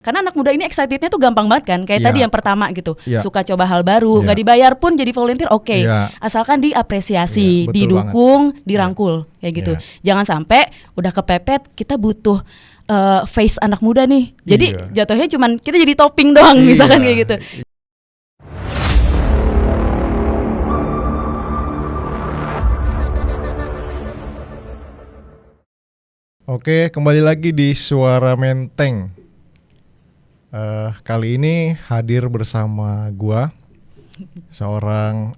Karena anak muda ini excitednya tuh gampang banget kan. Kayak tadi yang pertama gitu, suka coba hal baru, nggak dibayar pun jadi volunteer oke. Asalkan diapresiasi, didukung, dirangkul kayak gitu. Jangan sampai udah kepepet, kita butuh face anak muda nih. Jadi jatuhnya cuman kita jadi topping doang misalkan kayak gitu. Oke, kembali lagi di Suara Menteng. Kali ini hadir bersama gua, seorang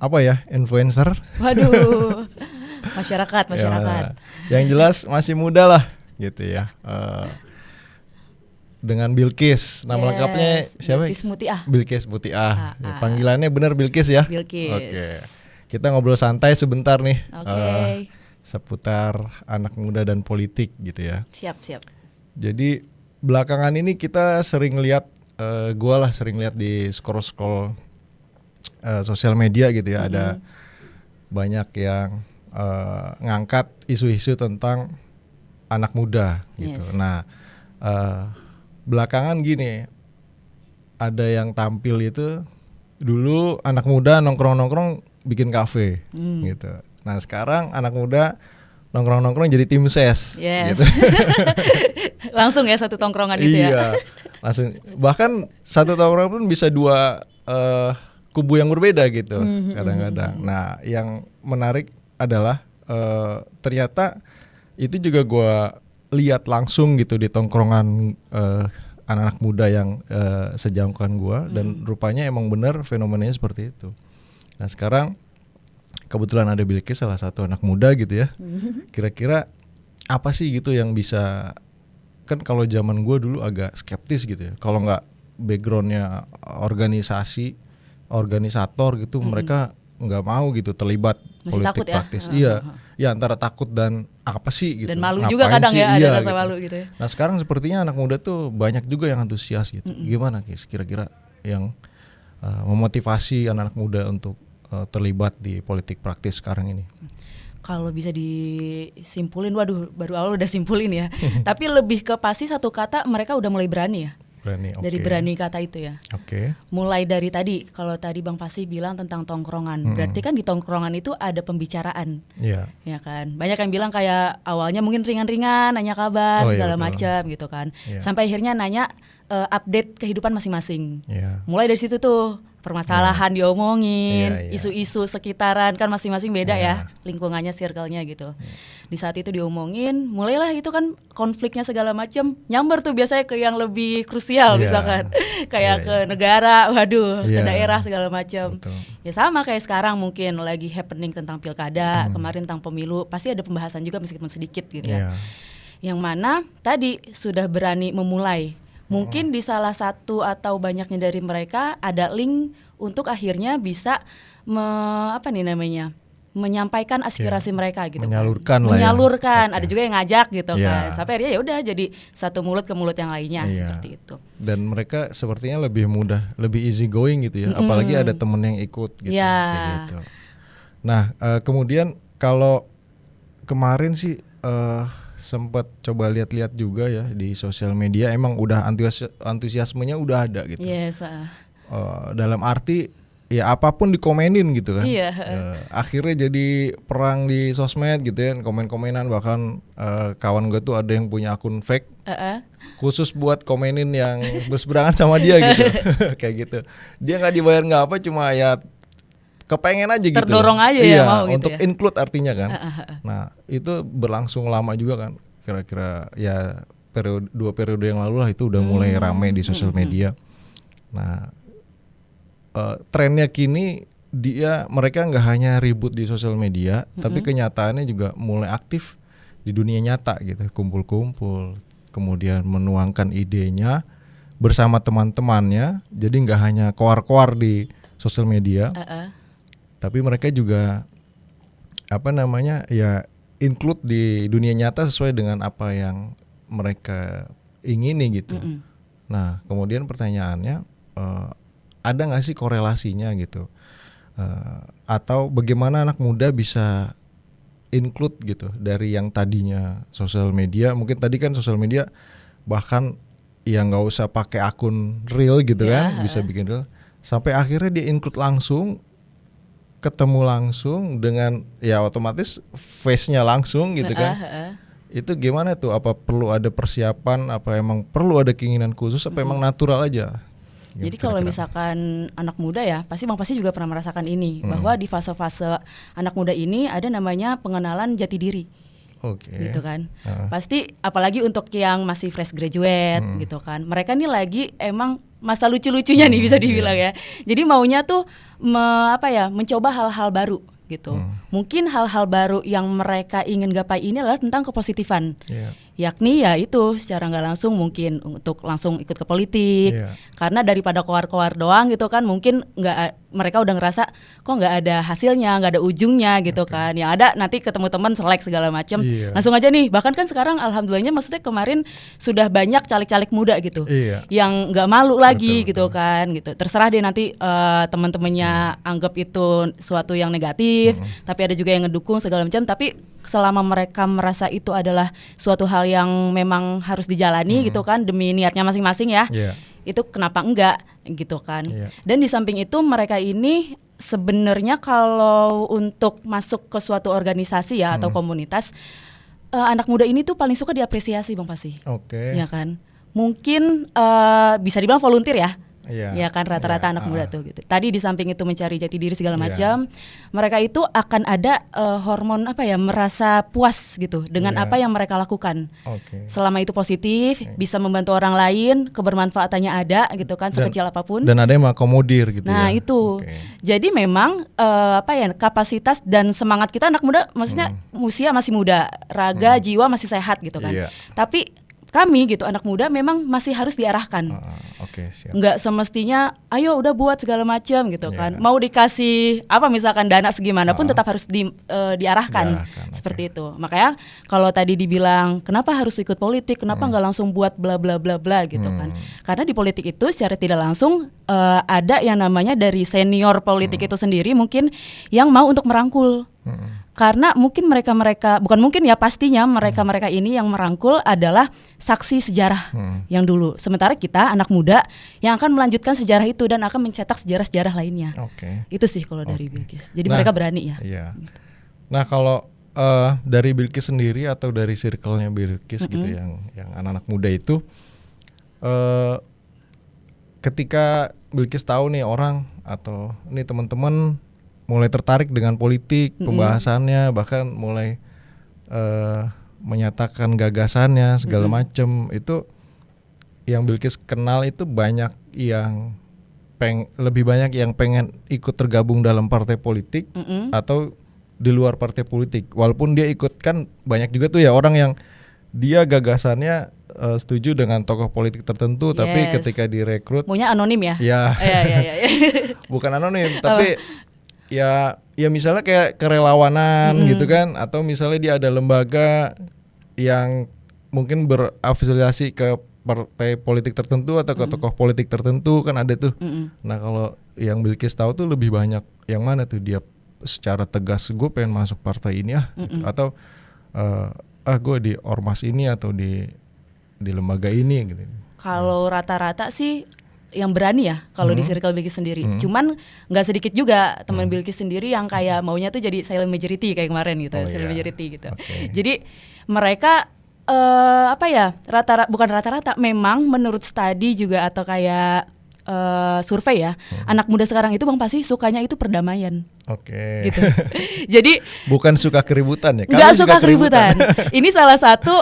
influencer. Waduh, masyarakat. Yang jelas masih muda lah, gitu ya. Dengan Bilqis, nama lengkapnya siapa? Bilqis Mutiah. Panggilannya benar Bilqis ya? Bilqis. Oke. Kita ngobrol santai sebentar nih. Oke. Seputar anak muda dan politik gitu ya. Siap. Jadi belakangan ini kita sering lihat, gua sering lihat di scroll sosial media gitu ya, ada banyak yang ngangkat isu-isu tentang anak muda gitu. Nah, belakangan gini, ada yang tampil itu dulu anak muda nongkrong bikin kafe gitu. Nah sekarang anak muda nongkrong jadi tim ses, gitu. Langsung ya satu tongkrongan itu ya. Iya, langsung. Bahkan satu tongkrongan pun bisa dua kubu yang berbeda gitu kadang-kadang. Nah yang menarik adalah ternyata itu juga gue lihat langsung gitu di tongkrongan anak-anak muda yang sejangkauan gue, dan rupanya emang benar fenomenanya seperti itu. Nah sekarang kebetulan ada Bilqis, salah satu anak muda gitu ya. Kira-kira apa sih gitu yang bisa, kan kalau zaman gue dulu agak skeptis gitu ya. Kalau nggak backgroundnya organisator gitu, mereka nggak mau gitu terlibat masih politik praktis. Iya, antara takut dan apa sih gitu. Dan malu juga kadang ya, ada rasa malu gitu ya. Nah sekarang sepertinya anak muda tuh banyak juga yang antusias gitu. Gimana kira-kira yang memotivasi anak-anak muda untuk terlibat di politik praktis sekarang ini? Kalau bisa disimpulin, baru awal udah simpulin ya. Tapi lebih ke pasti satu kata, mereka udah mulai berani ya. Dari berani kata itu ya. Mulai dari tadi, kalau tadi Bang Pasi bilang tentang tongkrongan, berarti kan di tongkrongan itu ada pembicaraan, ya kan. Banyak yang bilang kayak awalnya mungkin ringan-ringan, nanya kabar segala macam gitu kan. Sampai akhirnya nanya update kehidupan masing-masing. Mulai dari situ tuh permasalahan diomongin, isu-isu sekitaran, kan masing-masing beda ya lingkungannya, circle-nya gitu. Di saat itu diomongin, mulailah itu kan konfliknya segala macam nyamber tuh biasanya ke yang lebih krusial, misalkan kayak ke negara, ke daerah segala macam. Ya sama kayak sekarang mungkin lagi happening tentang pilkada, kemarin tentang pemilu, pasti ada pembahasan juga meskipun sedikit gitu ya. Yang mana tadi sudah berani memulai. Mungkin di salah satu atau banyaknya dari mereka ada link untuk akhirnya bisa menyampaikan aspirasi mereka gitu. Menyalurkan. Ada juga yang ngajak gitu kan. Sampai akhirnya ya udah jadi satu mulut ke mulut yang lainnya seperti itu. Dan mereka sepertinya lebih mudah, lebih easy going gitu ya. Apalagi ada temen yang ikut gitu. Gitu. Nah, kemudian kalau kemarin sih sempat coba lihat-lihat juga ya di sosial media, emang udah antusiasmenya udah ada gitu. Dalam arti ya apapun dikomenin gitu kan. Akhirnya jadi perang di sosmed gitu ya, komen-komenan, bahkan kawan gue tuh ada yang punya akun fake khusus buat komenin yang berseberangan sama dia gitu. Kayak gitu. Dia nggak dibayar nggak apa, cuma ya kepengen aja gitu. Terdorong aja ya mau gitu untuk include artinya kan. Nah itu berlangsung lama juga kan. Kira-kira ya dua periode yang lalu lah itu udah mulai ramai di sosial media. Nah trennya kini mereka nggak hanya ribut di sosial media, tapi kenyataannya juga mulai aktif di dunia nyata gitu. Kumpul-kumpul, kemudian menuangkan idenya bersama teman-temannya. Jadi nggak hanya koar-koar di sosial media. Tapi mereka juga include di dunia nyata sesuai dengan apa yang mereka ingini gitu. Nah kemudian pertanyaannya, ada nggak sih korelasinya gitu, atau bagaimana anak muda bisa include gitu dari yang tadinya sosial media, mungkin tadi kan sosial media bahkan ya nggak usah pakai akun real gitu kan, bisa bikin real. Sampai akhirnya dia include langsung, ketemu langsung dengan ya otomatis face-nya langsung gitu kan. Itu gimana tuh? Apa perlu ada persiapan? Apa emang perlu ada keinginan khusus? Apa emang natural aja? Jadi kalau misalkan anak muda ya, pasti Bang Pasti juga pernah merasakan ini, bahwa di fase-fase anak muda ini ada namanya pengenalan jati diri. Gitu kan. Pasti apalagi untuk yang masih fresh graduate gitu kan. Mereka nih lagi emang masa lucu-lucunya nih bisa dibilang ya. Jadi maunya tuh mencoba hal-hal baru gitu. Mungkin hal-hal baru yang mereka ingin gapai ini adalah tentang kepositifan. Yakni ya itu secara nggak langsung mungkin untuk langsung ikut ke politik. Karena daripada koar-koar doang gitu kan, mungkin mereka udah ngerasa kok nggak ada hasilnya, nggak ada ujungnya gitu kan. Yang ada nanti ketemu teman selek segala macam. Langsung aja nih. Bahkan kan sekarang alhamdulillahnya maksudnya kemarin sudah banyak caleg-caleg muda gitu. Yang nggak malu lagi gitu kan gitu. Terserah deh nanti teman-temannya anggap itu suatu yang negatif, tapi ada juga yang ngedukung segala macam. Tapi selama mereka merasa itu adalah suatu hal yang memang harus dijalani gitu kan, demi niatnya masing-masing ya, itu kenapa enggak gitu kan. Dan di samping itu mereka ini sebenarnya kalau untuk masuk ke suatu organisasi ya atau komunitas, anak muda ini tuh paling suka diapresiasi Bang Pasti. Ya kan, mungkin bisa dibilang volunteer ya. Ya kan rata-rata anak muda tuh gitu. Tadi di samping itu mencari jati diri segala macam, mereka itu akan ada hormon merasa puas gitu dengan apa yang mereka lakukan. Selama itu positif, bisa membantu orang lain, kebermanfaatannya ada gitu kan, sekecil apapun. Dan ada yang mengakomodir gitu. Nah itu. Jadi memang kapasitas dan semangat kita anak muda, maksudnya usia masih muda, raga, jiwa masih sehat gitu kan. Tapi kami gitu anak muda memang masih harus diarahkan. Nggak semestinya ayo udah buat segala macam gitu kan. Mau dikasih misalkan dana segimanapun tetap harus diarahkan seperti itu. Makanya kalau tadi dibilang kenapa harus ikut politik, kenapa nggak langsung buat bla bla bla bla gitu kan. Karena di politik itu secara tidak langsung ada yang namanya dari senior politik itu sendiri mungkin yang mau untuk merangkul. Karena mungkin pastinya mereka ini yang merangkul adalah saksi sejarah yang dulu. Sementara kita anak muda yang akan melanjutkan sejarah itu dan akan mencetak sejarah-sejarah lainnya. Itu sih kalau dari Bilqis. Jadi mereka berani ya. Gitu. Nah kalau dari Bilqis sendiri atau dari circle-nya Bilqis gitu yang anak-anak muda itu, ketika Bilqis tahu nih orang atau nih teman-teman mulai tertarik dengan politik, pembahasannya, bahkan mulai menyatakan gagasannya segala macam, itu yang Bilqis kenal itu banyak yang lebih banyak yang pengen ikut tergabung dalam partai politik atau di luar partai politik. Walaupun dia ikut, kan banyak juga tuh ya orang yang dia gagasannya setuju dengan tokoh politik tertentu, tapi ketika direkrut maunya anonim ya? Ya. Bukan anonim, tapi ya misalnya kayak kerelawanan gitu kan, atau misalnya dia ada lembaga yang mungkin berafiliasi ke partai politik tertentu atau ke tokoh politik tertentu kan ada tuh. Nah kalau yang Bilqis tahu tuh lebih banyak yang mana tuh dia secara tegas gue pengen masuk partai ini gitu. Atau gue di ormas ini atau di lembaga ini gitu. Kalau rata-rata sih yang berani ya kalau di circle Bilqis sendiri. Cuman nggak sedikit juga teman Bilqis sendiri yang kayak maunya tuh jadi silent majority kayak kemarin gitu, silent majority gitu. Jadi mereka bukan rata-rata, memang menurut studi juga atau kayak survei ya, anak muda sekarang itu Bang Pasti sukanya itu perdamaian. Gitu. Jadi bukan suka keributan ya? Nggak suka keributan. Ini salah satu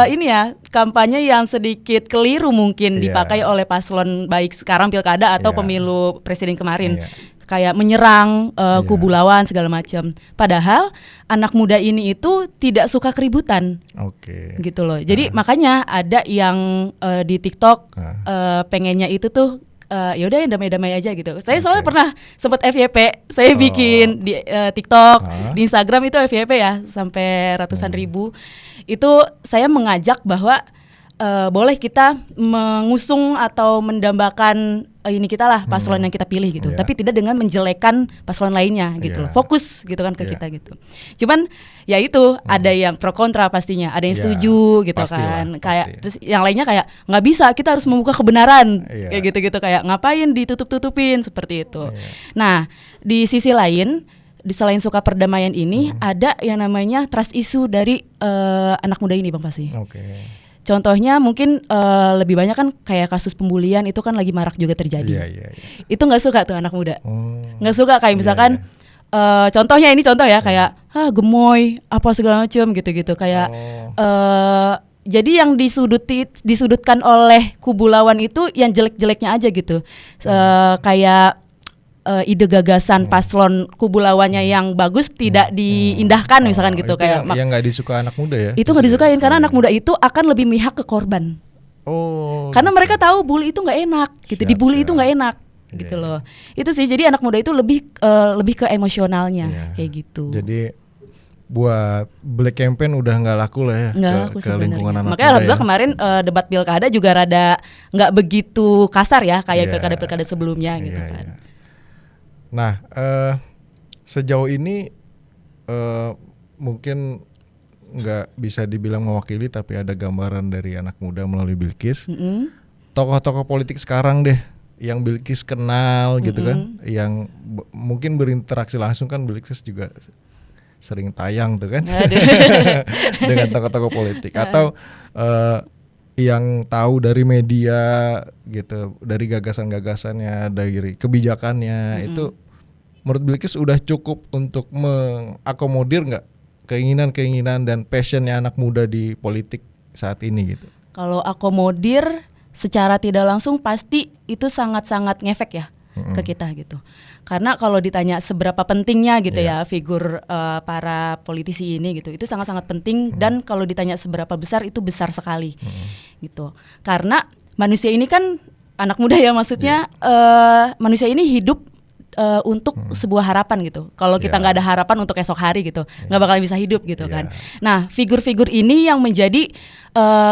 ini ya kampanye yang sedikit keliru mungkin dipakai oleh paslon baik sekarang pilkada atau pemilu presiden kemarin. Kayak menyerang kubu lawan segala macam. Padahal anak muda ini itu tidak suka keributan. Gitu loh. Jadi makanya ada yang di TikTok pengennya itu tuh yaudah yang damai-damai aja gitu. Saya soalnya pernah sempat FYP, saya bikin di TikTok, di Instagram itu FYP ya sampai ratusan ribu. Itu saya mengajak bahwa boleh kita mengusung atau mendambakan ini kita lah paslon yang kita pilih gitu, tapi tidak dengan menjelekkan paslon lainnya gitu loh. Fokus gitu kan ke kita gitu. Cuman ya itu ada yang pro kontra pastinya, ada yang setuju gitu kan. Kayak terus yang lainnya kayak nggak bisa, kita harus membuka kebenaran kayak gitu-gitu, kayak ngapain ditutup-tutupin seperti itu. Nah, di sisi lain, selain suka perdamaian ini ada yang namanya trust issue dari anak muda ini Bang Pasi. Contohnya mungkin lebih banyak kan kayak kasus pembulian itu kan lagi marak juga terjadi. Itu nggak suka tuh anak muda, nggak suka kayak misalkan contohnya ini contoh ya kayak gemoy apa segala macam gitu-gitu kayak jadi yang disudutkan oleh kubu lawan itu yang jelek-jeleknya aja gitu, kayak ide gagasan paslon kubu lawannya yang bagus tidak diindahkan misalkan gitu, kayak yang nggak disuka anak muda ya. Itu nggak disukain karena anak muda itu akan lebih mihak ke korban. Karena mereka tahu bully itu nggak enak gitu, dibully itu nggak enak gitu loh. Itu sih, jadi anak muda itu lebih ke emosionalnya kayak gitu. Jadi buat Black Campaign udah nggak laku lah ya ke lingkungan anak muda. Makanya alhamdulillah kemarin debat pilkada juga rada nggak begitu kasar ya kayak pilkada-pilkada sebelumnya gitu kan. Nah, sejauh ini mungkin nggak bisa dibilang mewakili, tapi ada gambaran dari anak muda melalui Bilqis. Tokoh-tokoh politik sekarang deh, yang Bilqis kenal gitu kan, yang mungkin berinteraksi langsung kan, Bilqis juga sering tayang tuh kan dengan tokoh-tokoh politik, atau yang tahu dari media gitu, dari gagasan-gagasannya, dari kebijakannya, itu menurut Bilqis udah cukup untuk mengakomodir nggak keinginan-keinginan dan passionnya anak muda di politik saat ini gitu? Kalau akomodir secara tidak langsung pasti itu sangat-sangat ngefek ya ke kita gitu. Karena kalau ditanya seberapa pentingnya gitu ya figur para politisi ini gitu, itu sangat-sangat penting. Dan kalau ditanya seberapa besar, itu besar sekali gitu. Karena manusia ini kan anak muda ya, maksudnya manusia ini hidup untuk sebuah harapan gitu. Kalau kita nggak ada harapan untuk esok hari gitu, nggak bakal bisa hidup gitu kan. Nah, figur-figur ini yang menjadi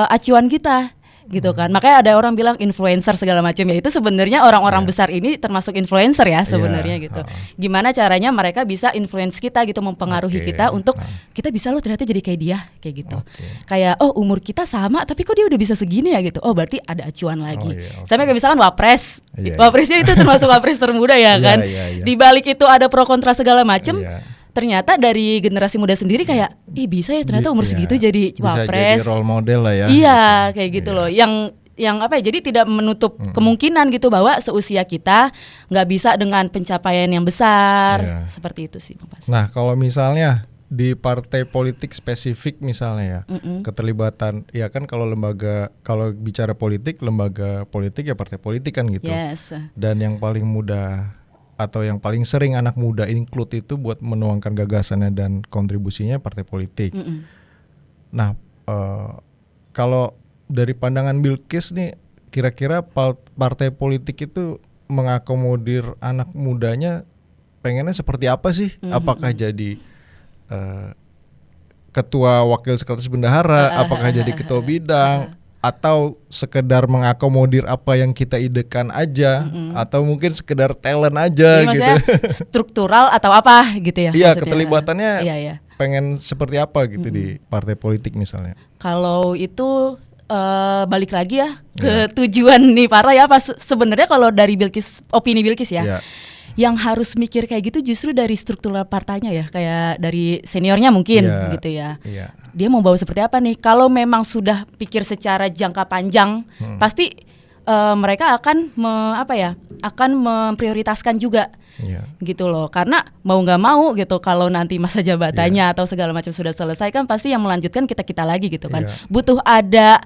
acuan kita gitu kan. Makanya ada orang bilang influencer segala macam ya, itu sebenarnya orang-orang besar ini termasuk influencer ya sebenarnya gitu. Gimana caranya mereka bisa influence kita gitu, mempengaruhi kita untuk kita bisa loh ternyata jadi kayak dia kayak gitu. Kayak umur kita sama tapi kok dia udah bisa segini ya gitu. Oh berarti ada acuan lagi. Sampai kayak misalkan Wapres. Wapresnya itu termasuk Wapres termuda ya kan. Di balik itu ada pro kontra segala macam. Ternyata dari generasi muda sendiri kayak bisa ya ternyata umur segitu jadi Wapres. Bisa jadi role model lah ya. Iya kayak gitu loh. Yang apa ya, jadi tidak menutup kemungkinan gitu bahwa seusia kita nggak bisa dengan pencapaian yang besar. Seperti itu sih Bang Pas. Nah kalau misalnya di partai politik spesifik misalnya ya, keterlibatan ya kan, kalau bicara politik, lembaga politik ya partai politik kan gitu. Dan yang paling mudah atau yang paling sering anak muda include itu buat menuangkan gagasannya dan kontribusinya partai politik. Nah, kalau dari pandangan Bilqis nih, kira-kira partai politik itu mengakomodir anak mudanya pengennya seperti apa sih? Apakah jadi ketua wakil sekretaris bendahara, apakah jadi ketua bidang, atau sekedar mengakomodir apa yang kita idekan aja, atau mungkin sekedar talent aja gitu. Struktural atau apa gitu ya? Iya, keterlibatannya pengen seperti apa gitu di partai politik misalnya. Kalau itu balik lagi ya ke tujuan nih para ya, pas sebenarnya kalau dari Bilqis, opini Bilqis ya. Yang harus mikir kayak gitu justru dari struktural partainya ya, kayak dari seniornya mungkin gitu ya. Dia mau bawa seperti apa nih? Kalau memang sudah pikir secara jangka panjang, pasti mereka akan akan memprioritaskan juga gitu loh. Karena mau nggak mau gitu, kalau nanti masa jabatannya atau segala macam sudah selesai kan pasti yang melanjutkan kita lagi gitu kan. Butuh ada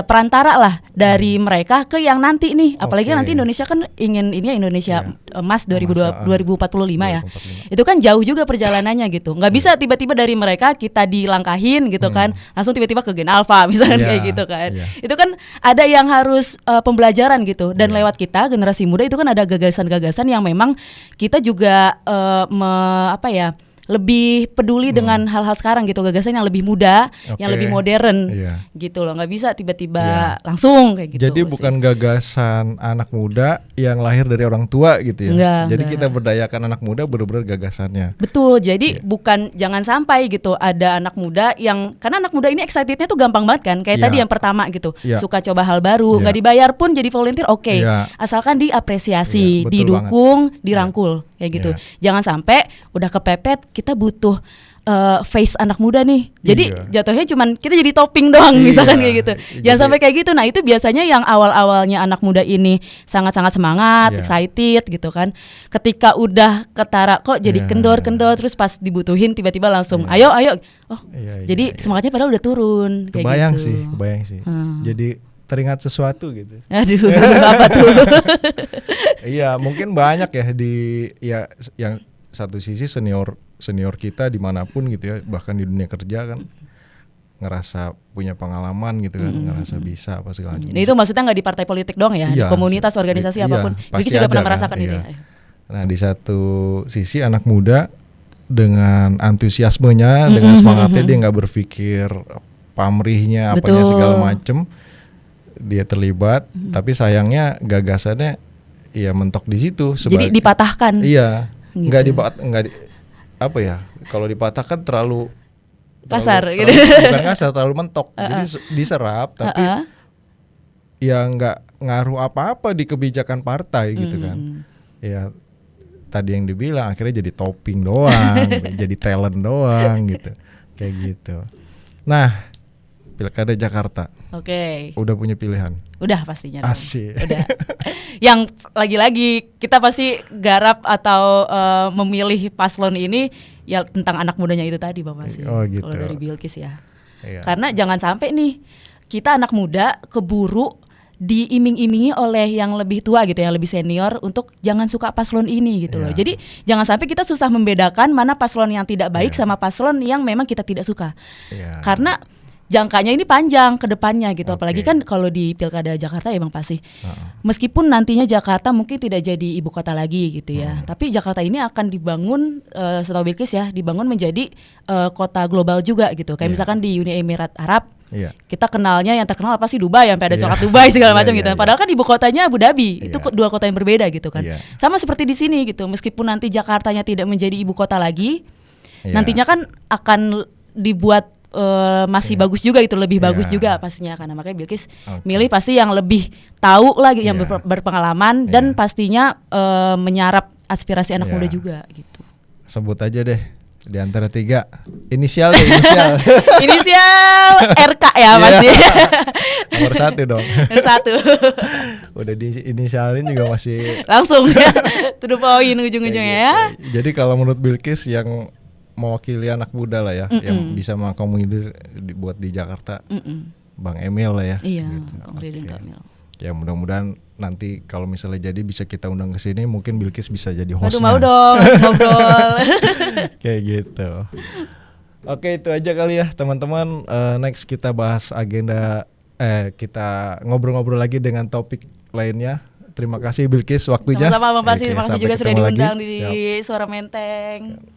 perantara lah dari mereka ke yang nanti nih. Apalagi nanti Indonesia kan ingin ini ya, Indonesia Emas 2045 ya. Itu kan jauh juga perjalanannya gitu. Nggak bisa tiba-tiba dari mereka kita dilangkahin gitu kan, langsung tiba-tiba ke Gen Alpha misalkan kayak gitu kan. Itu kan ada yang harus pembelajaran gitu. Dan lewat kita generasi muda itu kan ada gagasan-gagasan yang memang kita juga lebih peduli dengan hal-hal sekarang gitu, gagasan yang lebih muda, yang lebih modern, gitu loh. Nggak bisa tiba-tiba langsung kayak gitu. Jadi bukan gagasan anak muda yang lahir dari orang tua gitu ya. Jadi kita berdayakan anak muda benar-benar gagasannya. Betul. Jadi bukan, jangan sampai gitu ada anak muda yang, karena anak muda ini excitednya tuh gampang banget kan. Kayak tadi yang pertama gitu, suka coba hal baru, nggak dibayar pun jadi volunteer, asalkan diapresiasi, didukung, dirangkul kayak gitu. Jangan sampai udah kepepet, kita butuh face anak muda nih. Jadi jatuhnya cuman kita jadi topping doang misalkan kayak gitu. Jangan sampai kayak gitu. Nah, itu biasanya yang awal-awalnya anak muda ini sangat-sangat semangat, excited gitu kan. Ketika udah ketara kok jadi kendor-kendor, terus pas dibutuhin tiba-tiba langsung ayo. Jadi semangatnya padahal udah turun kayak kebayang gitu. Kebayang sih. Jadi teringat sesuatu gitu. Aduh, apa tuh? Iya, mungkin banyak ya yang satu sisi senior kita dimanapun gitu ya, bahkan di dunia kerja kan ngerasa punya pengalaman gitu kan, ngerasa bisa apa segala macam. Nah, itu maksudnya nggak di partai politik doang ya, di komunitas, organisasi apapun. Bilkis juga pernah merasakan itu. Nah, di satu sisi anak muda dengan antusiasmenya, dengan semangatnya, dia nggak berpikir pamrihnya apanya segala macem, dia terlibat, tapi sayangnya gagasannya ya mentok di situ. Jadi dipatahkan. Iya, gitu. Apa ya? Kalau dipatahkan terlalu kasar gitu. Bukan kasar, terlalu mentok. Jadi diserap, tapi ya nggak ngaruh apa-apa di kebijakan partai gitu kan. Ya tadi yang dibilang akhirnya jadi topping doang, jadi talent doang gitu, kayak gitu. Nah, Pilkada Jakarta. Udah punya pilihan? Udah pastinya. Asik. Udah. Yang lagi-lagi kita pasti garap atau memilih paslon ini ya tentang anak mudanya itu tadi Bapak sih. Gitu. Kalau dari Bilkis ya. Karena jangan sampai nih kita anak muda keburu diiming-imingi oleh yang lebih tua gitu, yang lebih senior untuk jangan suka paslon ini gitu loh. Jadi jangan sampai kita susah membedakan mana paslon yang tidak baik sama paslon yang memang kita tidak suka. Karena jangkanya ini panjang ke depannya gitu. Apalagi kan kalau di Pilkada Jakarta ya Bang pasti. Meskipun nantinya Jakarta mungkin tidak jadi ibu kota lagi gitu ya. Tapi Jakarta ini akan dibangun setahu Bilkis ya, dibangun menjadi kota global juga gitu. Kayak misalkan di Uni Emirat Arab. Kita kenalnya yang terkenal apa sih Dubai, sampai ada coklat Dubai segala macam gitu. Padahal kan ibu kotanya Abu Dhabi. Itu dua kota yang berbeda gitu kan. Sama seperti di sini gitu. Meskipun nanti Jakartanya tidak menjadi ibu kota lagi, nantinya kan akan dibuat masih bagus juga itu, lebih bagus juga pastinya, karena makanya Bilkis milih pasti yang lebih tahu lagi, yang berpengalaman dan pastinya menyarap aspirasi anak muda juga gitu. Sebut aja deh di antara 3 inisial deh, inisial. Inisial RK ya masih. Nomor 1 dong. Nomor 1. Udah di inisialin juga masih langsung ya. To the point ujung-ujungnya ya. Jadi kalau menurut Bilkis yang mewakili anak muda lah ya, yang bisa mengakomodir buat di Jakarta, Bang Emil lah ya. Iya, gitu. Bang Ridin Kamil. Ya mudah-mudahan nanti kalau misalnya jadi bisa kita undang ke sini, mungkin Bilkis bisa jadi hostnya. Aduh mau dong ngobrol. Kayak gitu. Oke, itu aja kali ya teman-teman. Next kita bahas agenda, kita ngobrol-ngobrol lagi dengan topik lainnya. Terima kasih Bilkis waktunya. Sama-sama Bang Pasi, terima kasih juga sudah diundang di Suara Menteng.